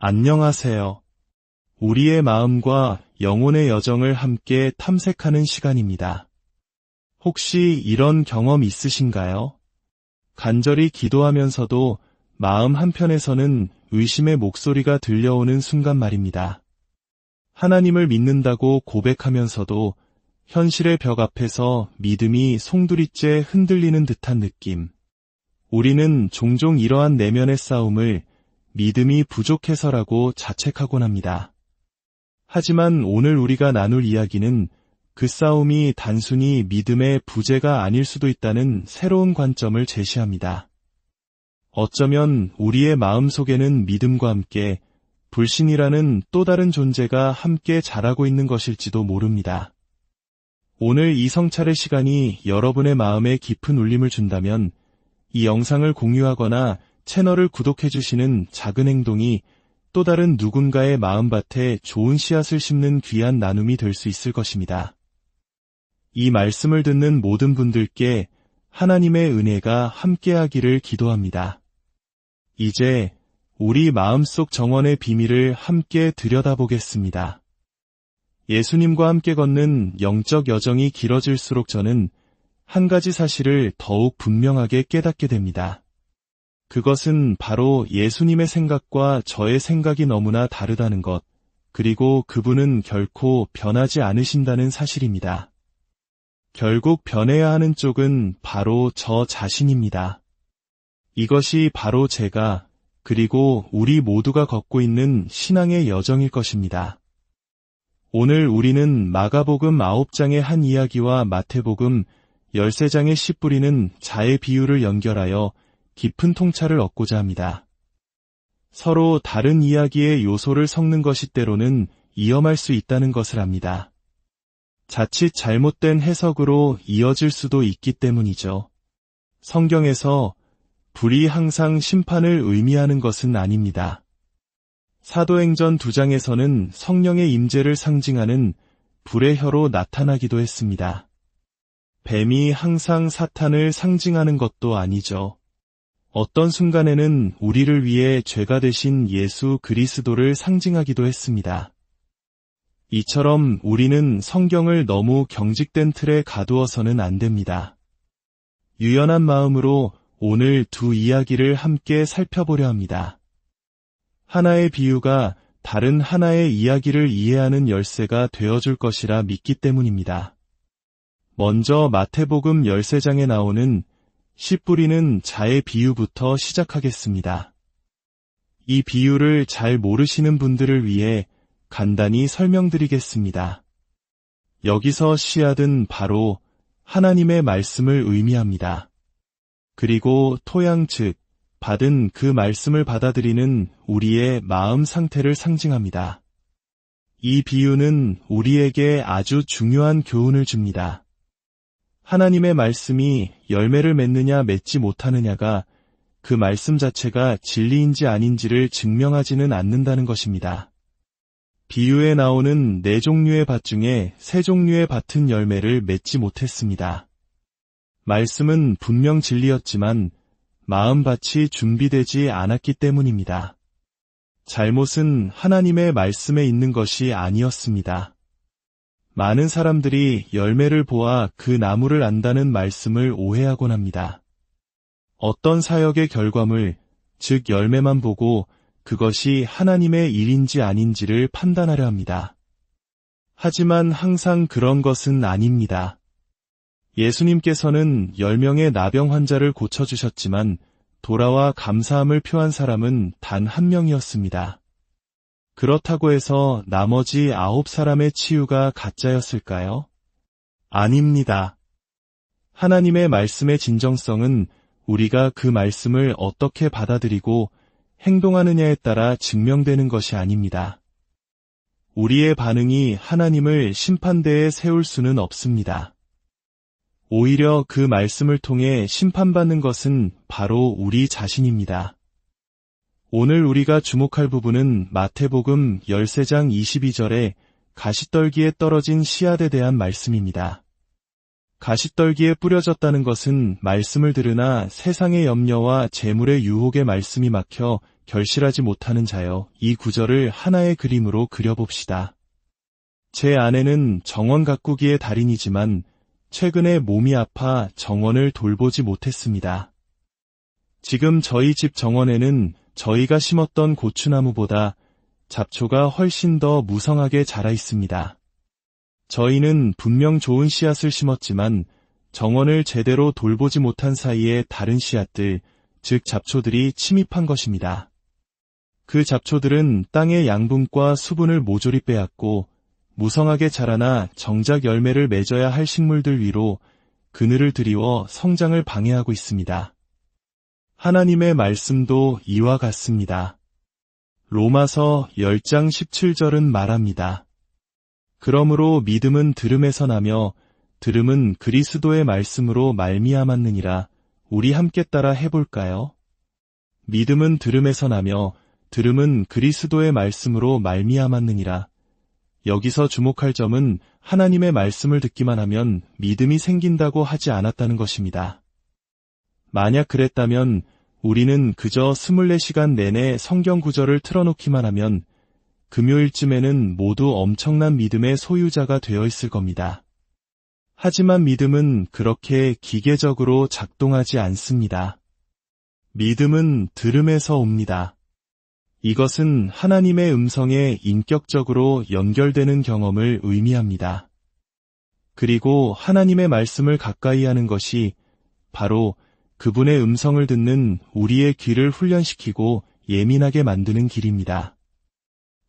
안녕하세요. 우리의 마음과 영혼의 여정을 함께 탐색하는 시간입니다. 혹시 이런 경험 있으신가요? 간절히 기도하면서도 마음 한편에서는 의심의 목소리가 들려오는 순간 말입니다. 하나님을 믿는다고 고백하면서도 현실의 벽 앞에서 믿음이 송두리째 흔들리는 듯한 느낌. 우리는 종종 이러한 내면의 싸움을 믿음이 부족해서라고 자책하곤 합니다. 하지만 오늘 우리가 나눌 이야기는 그 싸움이 단순히 믿음의 부재가 아닐 수도 있다는 새로운 관점을 제시합니다. 어쩌면 우리의 마음속에는 믿음과 함께 불신이라는 또 다른 존재가 함께 자라고 있는 것일지도 모릅니다. 오늘 이 성찰의 시간이 여러분의 마음에 깊은 울림을 준다면 이 영상을 공유하거나 채널을 구독해주시는 작은 행동이 또 다른 누군가의 마음밭에 좋은 씨앗을 심는 귀한 나눔이 될 수 있을 것입니다. 이 말씀을 듣는 모든 분들께 하나님의 은혜가 함께하기를 기도합니다. 이제 우리 마음속 정원의 비밀을 함께 들여다보겠습니다. 예수님과 함께 걷는 영적 여정이 길어질수록 저는 한 가지 사실을 더욱 분명하게 깨닫게 됩니다. 그것은 바로 예수님의 생각과 저의 생각이 너무나 다르다는 것, 그리고 그분은 결코 변하지 않으신다는 사실입니다. 결국 변해야 하는 쪽은 바로 저 자신입니다. 이것이 바로 제가, 그리고 우리 모두가 걷고 있는 신앙의 여정일 것입니다. 오늘 우리는 마가복음 9장의 한 이야기와 마태복음 13장의 씨 뿌리는 자의 비유를 연결하여 깊은 통찰을 얻고자 합니다. 서로 다른 이야기의 요소를 섞는 것이 때로는 위험할 수 있다는 것을 압니다. 자칫 잘못된 해석으로 이어질 수도 있기 때문이죠. 성경에서 불이 항상 심판을 의미하는 것은 아닙니다. 사도행전 2장에서는 성령의 임재를 상징하는 불의 혀로 나타나기도 했습니다. 뱀이 항상 사탄을 상징하는 것도 아니죠. 어떤 순간에는 우리를 위해 죄가 되신 예수 그리스도를 상징하기도 했습니다. 이처럼 우리는 성경을 너무 경직된 틀에 가두어서는 안 됩니다. 유연한 마음으로 오늘 두 이야기를 함께 살펴보려 합니다. 하나의 비유가 다른 하나의 이야기를 이해하는 열쇠가 되어줄 것이라 믿기 때문입니다. 먼저 마태복음 13장에 나오는 씨 뿌리는 자의 비유부터 시작하겠습니다. 이 비유를 잘 모르시는 분들을 위해 간단히 설명드리겠습니다. 여기서 씨앗은 바로 하나님의 말씀을 의미합니다. 그리고 토양 즉 받은 그 말씀을 받아들이는 우리의 마음 상태를 상징합니다. 이 비유는 우리에게 아주 중요한 교훈을 줍니다. 하나님의 말씀이 열매를 맺느냐 맺지 못하느냐가 그 말씀 자체가 진리인지 아닌지를 증명하지는 않는다는 것입니다. 비유에 나오는 4종류의 밭 중에 3종류의 밭은 열매를 맺지 못했습니다. 말씀은 분명 진리였지만 마음밭이 준비되지 않았기 때문입니다. 잘못은 하나님의 말씀에 있는 것이 아니었습니다. 많은 사람들이 열매를 보아 그 나무를 안다는 말씀을 오해하곤 합니다. 어떤 사역의 결과물, 즉 열매만 보고 그것이 하나님의 일인지 아닌지를 판단하려 합니다. 하지만 항상 그런 것은 아닙니다. 예수님께서는 10명의 나병 환자를 고쳐주셨지만 돌아와 감사함을 표한 사람은 단 1명이었습니다. 그렇다고 해서 나머지 9사람의 치유가 가짜였을까요? 아닙니다. 하나님의 말씀의 진정성은 우리가 그 말씀을 어떻게 받아들이고 행동하느냐에 따라 증명되는 것이 아닙니다. 우리의 반응이 하나님을 심판대에 세울 수는 없습니다. 오히려 그 말씀을 통해 심판받는 것은 바로 우리 자신입니다. 오늘 우리가 주목할 부분은 마태복음 13장 22절에 가시떨기에 떨어진 씨앗에 대한 말씀입니다. 가시떨기에 뿌려졌다는 것은 말씀을 들으나 세상의 염려와 재물의 유혹에 말씀이 막혀 결실하지 못하는 자여, 이 구절을 하나의 그림으로 그려봅시다. 제 아내는 정원 가꾸기의 달인이지만 최근에 몸이 아파 정원을 돌보지 못했습니다. 지금 저희 집 정원에는 저희가 심었던 고추나무보다 잡초가 훨씬 더 무성하게 자라 있습니다. 저희는 분명 좋은 씨앗을 심었지만 정원을 제대로 돌보지 못한 사이에 다른 씨앗들, 즉 잡초들이 침입한 것입니다. 그 잡초들은 땅의 양분과 수분을 모조리 빼앗고 무성하게 자라나 정작 열매를 맺어야 할 식물들 위로 그늘을 드리워 성장을 방해하고 있습니다. 하나님의 말씀도 이와 같습니다. 로마서 10장 17절은 말합니다. 그러므로 믿음은 들음에서 나며 들음은 그리스도의 말씀으로 말미암았느니라. 우리 함께 따라 해볼까요? 믿음은 들음에서 나며 들음은 그리스도의 말씀으로 말미암았느니라. 여기서 주목할 점은 하나님의 말씀을 듣기만 하면 믿음이 생긴다고 하지 않았다는 것입니다. 만약 그랬다면 우리는 그저 24시간 내내 성경 구절을 틀어놓기만 하면 금요일쯤에는 모두 엄청난 믿음의 소유자가 되어 있을 겁니다. 하지만 믿음은 그렇게 기계적으로 작동하지 않습니다. 믿음은 들음에서 옵니다. 이것은 하나님의 음성에 인격적으로 연결되는 경험을 의미합니다. 그리고 하나님의 말씀을 가까이 하는 것이 바로 그분의 음성을 듣는 우리의 귀를 훈련시키고 예민하게 만드는 길입니다.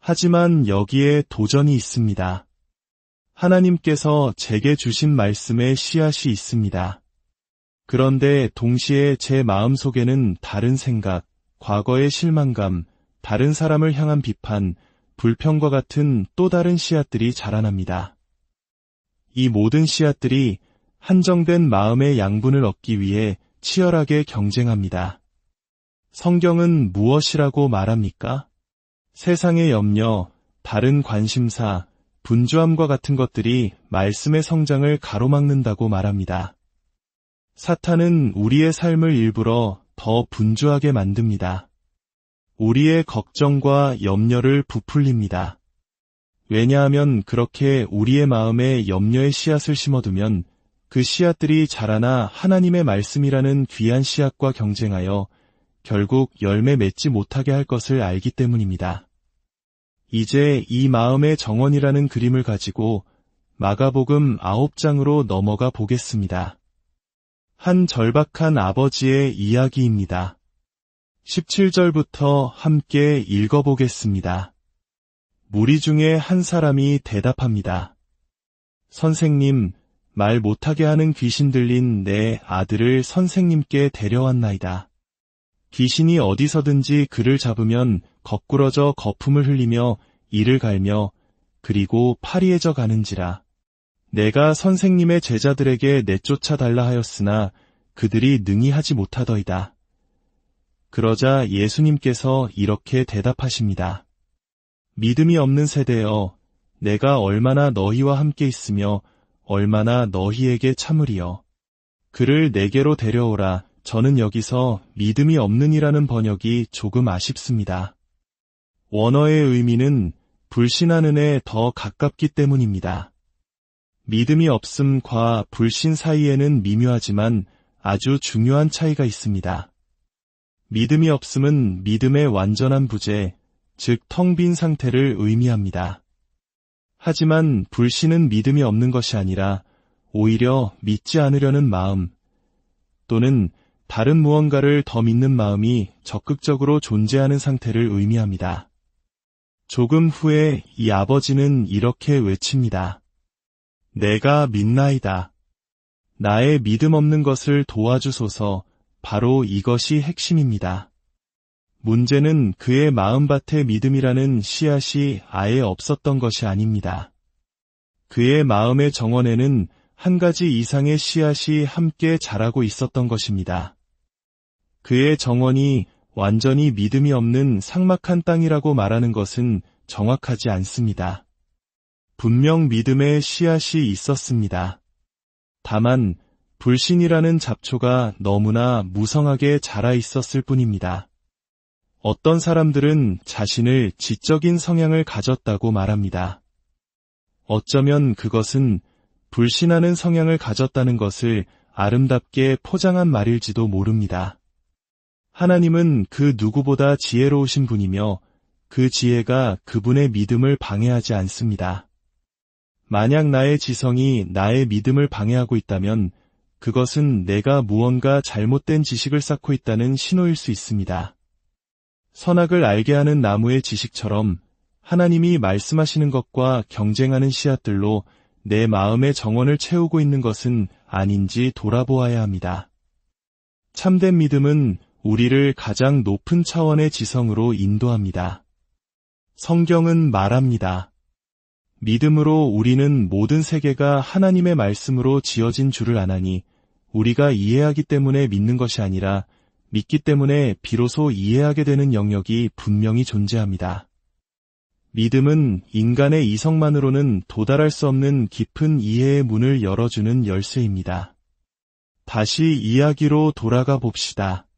하지만 여기에 도전이 있습니다. 하나님께서 제게 주신 말씀에 씨앗이 있습니다. 그런데 동시에 제 마음속에는 다른 생각, 과거의 실망감, 다른 사람을 향한 비판, 불평과 같은 또 다른 씨앗들이 자라납니다. 이 모든 씨앗들이 한정된 마음의 양분을 얻기 위해 치열하게 경쟁합니다. 성경은 무엇이라고 말합니까? 세상의 염려, 다른 관심사, 분주함과 같은 것들이 말씀의 성장을 가로막는다고 말합니다. 사탄은 우리의 삶을 일부러 더 분주하게 만듭니다. 우리의 걱정과 염려를 부풀립니다. 왜냐하면 그렇게 우리의 마음에 염려의 씨앗을 심어두면 그 씨앗들이 자라나 하나님의 말씀이라는 귀한 씨앗과 경쟁하여 결국 열매 맺지 못하게 할 것을 알기 때문입니다. 이제 이 마음의 정원이라는 그림을 가지고 마가복음 9장으로 넘어가 보겠습니다. 한 절박한 아버지의 이야기입니다. 17절부터 함께 읽어보겠습니다. 무리 중에 한 사람이 대답합니다. 선생님, 말 못하게 하는 귀신 들린 내 아들을 선생님께 데려왔나이다. 귀신이 어디서든지 그를 잡으면 거꾸러져 거품을 흘리며 이를 갈며 그리고 파리해져 가는지라. 내가 선생님의 제자들에게 내쫓아 달라 하였으나 그들이 능히 하지 못하더이다. 그러자 예수님께서 이렇게 대답하십니다. 믿음이 없는 세대여, 내가 얼마나 너희와 함께 있으며 얼마나 너희에게 참으리여. 그를 내게로 데려오라. 저는 여기서 믿음이 없는이라는 번역이 조금 아쉽습니다. 원어의 의미는 불신하는 에 더 가깝기 때문입니다. 믿음이 없음과 불신 사이에는 미묘하지만 아주 중요한 차이가 있습니다. 믿음이 없음은 믿음의 완전한 부재, 즉 텅 빈 상태를 의미합니다. 하지만 불신은 믿음이 없는 것이 아니라 오히려 믿지 않으려는 마음 또는 다른 무언가를 더 믿는 마음이 적극적으로 존재하는 상태를 의미합니다. 조금 후에 이 아버지는 이렇게 외칩니다. 내가 믿나이다. 나의 믿음 없는 것을 도와주소서. 바로 이것이 핵심입니다. 문제는 그의 마음밭에 믿음이라는 씨앗이 아예 없었던 것이 아닙니다. 그의 마음의 정원에는 한 가지 이상의 씨앗이 함께 자라고 있었던 것입니다. 그의 정원이 완전히 믿음이 없는 삭막한 땅이라고 말하는 것은 정확하지 않습니다. 분명 믿음의 씨앗이 있었습니다. 다만 불신이라는 잡초가 너무나 무성하게 자라 있었을 뿐입니다. 어떤 사람들은 자신을 지적인 성향을 가졌다고 말합니다. 어쩌면 그것은 불신하는 성향을 가졌다는 것을 아름답게 포장한 말일지도 모릅니다. 하나님은 그 누구보다 지혜로우신 분이며 그 지혜가 그분의 믿음을 방해하지 않습니다. 만약 나의 지성이 나의 믿음을 방해하고 있다면 그것은 내가 무언가 잘못된 지식을 쌓고 있다는 신호일 수 있습니다. 선악을 알게 하는 나무의 지식처럼 하나님이 말씀하시는 것과 경쟁하는 씨앗들로 내 마음의 정원을 채우고 있는 것은 아닌지 돌아보아야 합니다. 참된 믿음은 우리를 가장 높은 차원의 지성으로 인도합니다. 성경은 말합니다. 믿음으로 우리는 모든 세계가 하나님의 말씀으로 지어진 줄을 아나니 우리가 이해하기 때문에 믿는 것이 아니라 믿기 때문에 비로소 이해하게 되는 영역이 분명히 존재합니다. 믿음은 인간의 이성만으로는 도달할 수 없는 깊은 이해의 문을 열어주는 열쇠입니다. 다시 이야기로 돌아가 봅시다.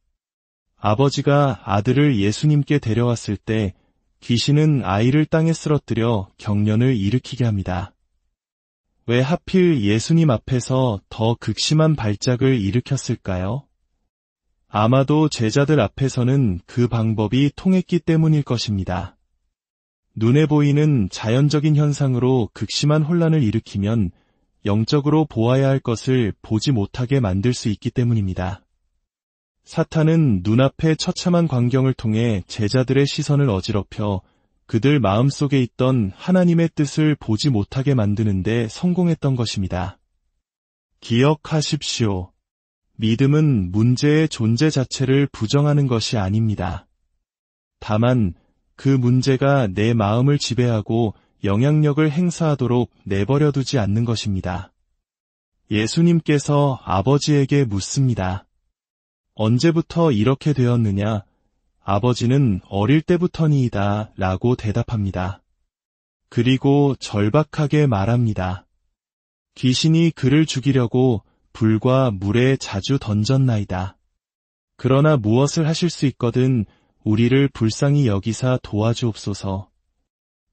아버지가 아들을 예수님께 데려왔을 때 귀신은 아이를 땅에 쓰러뜨려 경련을 일으키게 합니다. 왜 하필 예수님 앞에서 더 극심한 발작을 일으켰을까요? 아마도 제자들 앞에서는 그 방법이 통했기 때문일 것입니다. 눈에 보이는 자연적인 현상으로 극심한 혼란을 일으키면 영적으로 보아야 할 것을 보지 못하게 만들 수 있기 때문입니다. 사탄은 눈앞의 처참한 광경을 통해 제자들의 시선을 어지럽혀 그들 마음속에 있던 하나님의 뜻을 보지 못하게 만드는 데 성공했던 것입니다. 기억하십시오. 믿음은 문제의 존재 자체를 부정하는 것이 아닙니다. 다만 그 문제가 내 마음을 지배하고 영향력을 행사하도록 내버려두지 않는 것입니다. 예수님께서 아버지에게 묻습니다. 언제부터 이렇게 되었느냐? 아버지는 어릴 때부터니이다 라고 대답합니다. 그리고 절박하게 말합니다. 귀신이 그를 죽이려고 불과 물에 자주 던졌나이다. 그러나 무엇을 하실 수 있거든 우리를 불쌍히 여기사 도와주옵소서.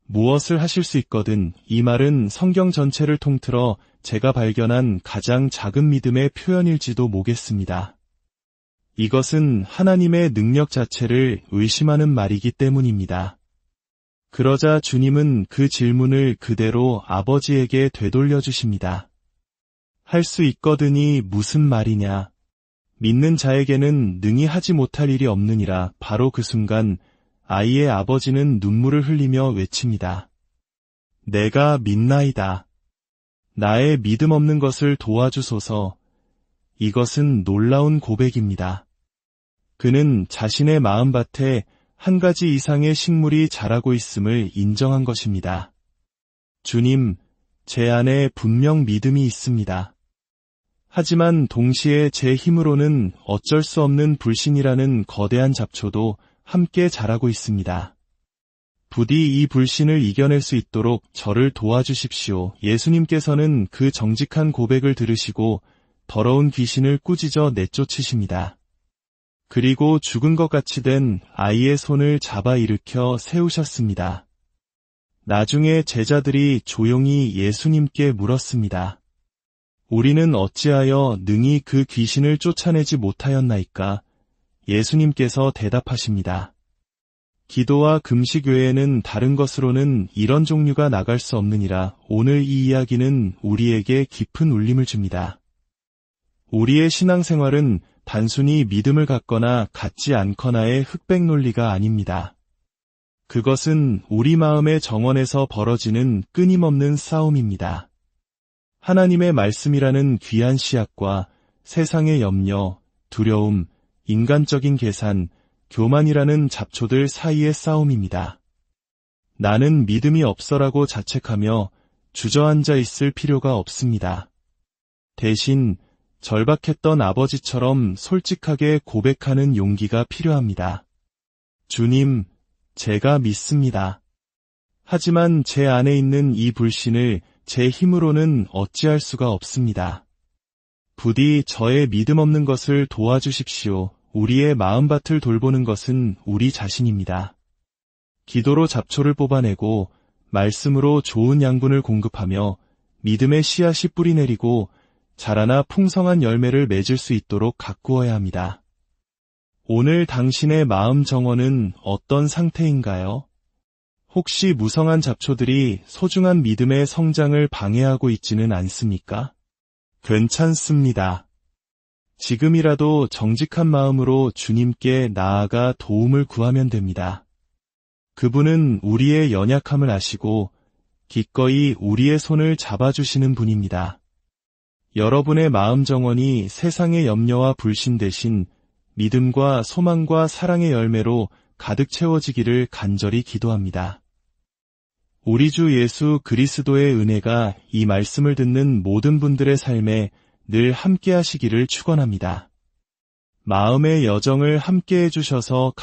무엇을 하실 수 있거든 이 말은 성경 전체를 통틀어 제가 발견한 가장 작은 믿음의 표현일지도 모겠습니다. 이것은 하나님의 능력 자체를 의심하는 말이기 때문입니다. 그러자 주님은 그 질문을 그대로 아버지에게 되돌려 주십니다. 할 수 있거든이 무슨 말이냐? 믿는 자에게는 능히 하지 못할 일이 없느니라. 바로 그 순간 아이의 아버지는 눈물을 흘리며 외칩니다. 내가 믿나이다. 나의 믿음 없는 것을 도와주소서. 이것은 놀라운 고백입니다. 그는 자신의 마음밭에 한 가지 이상의 식물이 자라고 있음을 인정한 것입니다. 주님, 제 안에 분명 믿음이 있습니다. 하지만 동시에 제 힘으로는 어쩔 수 없는 불신이라는 거대한 잡초도 함께 자라고 있습니다. 부디 이 불신을 이겨낼 수 있도록 저를 도와주십시오. 예수님께서는 그 정직한 고백을 들으시고 더러운 귀신을 꾸짖어 내쫓으십니다. 그리고 죽은 것 같이 된 아이의 손을 잡아 일으켜 세우셨습니다. 나중에 제자들이 조용히 예수님께 물었습니다. 우리는 어찌하여 능히 그 귀신을 쫓아내지 못하였나이까? 예수님께서 대답하십니다. 기도와 금식 외에는 다른 것으로는 이런 종류가 나갈 수 없느니라. 오늘 이 이야기는 우리에게 깊은 울림을 줍니다. 우리의 신앙생활은 단순히 믿음을 갖거나 갖지 않거나의 흑백 논리가 아닙니다. 그것은 우리 마음의 정원에서 벌어지는 끊임없는 싸움입니다. 하나님의 말씀이라는 귀한 씨앗과 세상의 염려, 두려움, 인간적인 계산, 교만이라는 잡초들 사이의 싸움입니다. 나는 믿음이 없어라고 자책하며 주저앉아 있을 필요가 없습니다. 대신 절박했던 아버지처럼 솔직하게 고백하는 용기가 필요합니다. 주님, 제가 믿습니다. 하지만 제 안에 있는 이 불신을 제 힘으로는 어찌할 수가 없습니다. 부디 저의 믿음 없는 것을 도와주십시오. 우리의 마음밭을 돌보는 것은 우리 자신입니다. 기도로 잡초를 뽑아내고 말씀으로 좋은 양분을 공급하며 믿음의 씨앗이 뿌리내리고 자라나 풍성한 열매를 맺을 수 있도록 가꾸어야 합니다. 오늘 당신의 마음 정원은 어떤 상태인가요? 혹시 무성한 잡초들이 소중한 믿음의 성장을 방해하고 있지는 않습니까? 괜찮습니다. 지금이라도 정직한 마음으로 주님께 나아가 도움을 구하면 됩니다. 그분은 우리의 연약함을 아시고 기꺼이 우리의 손을 잡아주시는 분입니다. 여러분의 마음 정원이 세상의 염려와 불신 대신 믿음과 소망과 사랑의 열매로 가득 채워지기를 간절히 기도합니다. 우리 주 예수 그리스도의 은혜가 이 말씀을 듣는 모든 분들의 삶에 늘 함께 하시기를 축원합니다. 마음의 여정을 함께 해주셔서 감사합니다.